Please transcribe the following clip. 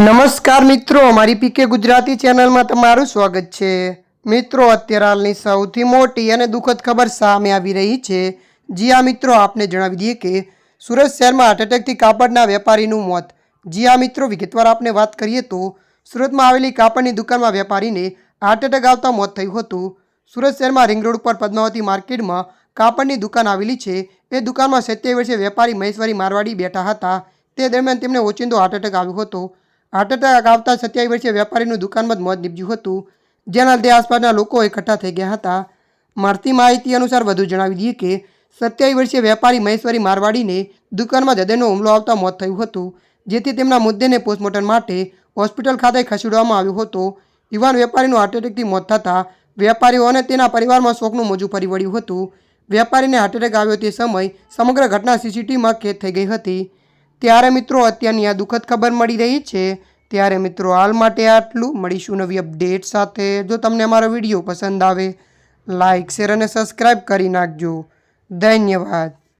નમસ્કાર મિત્રો, મારી પીકે ગુજરાતી ચેનલમાં તમારું સ્વાગત છે। મિત્રો, અત્યારે હાલની સૌથી મોટી અને દુઃખદ ખબર સામે આવી રહી છે। જી આ મિત્રો, આપને જણાવી દઈએ કે સુરત શહેરમાં હાર્ટ એટેકથી કાપડના વેપારીનું મોત। જી આ મિત્રો, વિગતવાર આપને વાત કરીએ તો સુરતમાં આવેલી કાપડની દુકાનમાં વેપારીને હાર્ટ એટેક આવતા મોત થયું હતું। સુરત શહેરમાં રિંગ રોડ ઉપર પદ્માવતી માર્કેટમાં કાપડની દુકાન આવેલી છે। એ દુકાનમાં 27 વર્ષીય વેપારી મહેશ્વરી મારવાડી બેઠા હતા। તે દરમિયાન તેમને ઓચિંતો હાર્ટ એટેક આવ્યો હતો। હાર્ટ એટેક આવતા 27 વર્ષીય વેપારીનું દુકાનમાં જ મોત નીપજ્યું હતું, જેના લીધે આસપાસના લોકો એકઠા થઈ ગયા હતા। મળતી માહિતી અનુસાર વધુ જણાવી દઈએ કે 27 વર્ષીય વેપારી મહેશ્વરી મારવાડીને દુકાનમાં હૃદયનો હુમલો આવતા મોત થયું હતું, જેથી તેમના મૃતદેહને પોસ્ટમોર્ટમ માટે હોસ્પિટલ ખાતે ખસેડવામાં આવ્યો હતો। યુવાન વેપારીનું હાર્ટ એટેકથી મોત થતાં વેપારીઓ અને તેના પરિવારમાં શોકનું મોજું ફરી વળ્યું હતું। વેપારીને હાર્ટ એટેક આવ્યો તે સમય સમગ્ર ઘટના સીસીટીવીમાં કેદ થઈ ગઈ હતી। ત્યારે મિત્રો, અત્યારની આ દુઃખદ ખબર મળી રહી છે। ત્યારે મિત્રો, હાલ માટે આટલું। મળીશું નવી અપડેટ સાથે। જો તમને અમારો વિડીયો પસંદ આવે, લાઇક, શેર અને સબસ્ક્રાઈબ કરી નાખજો। ધન્યવાદ।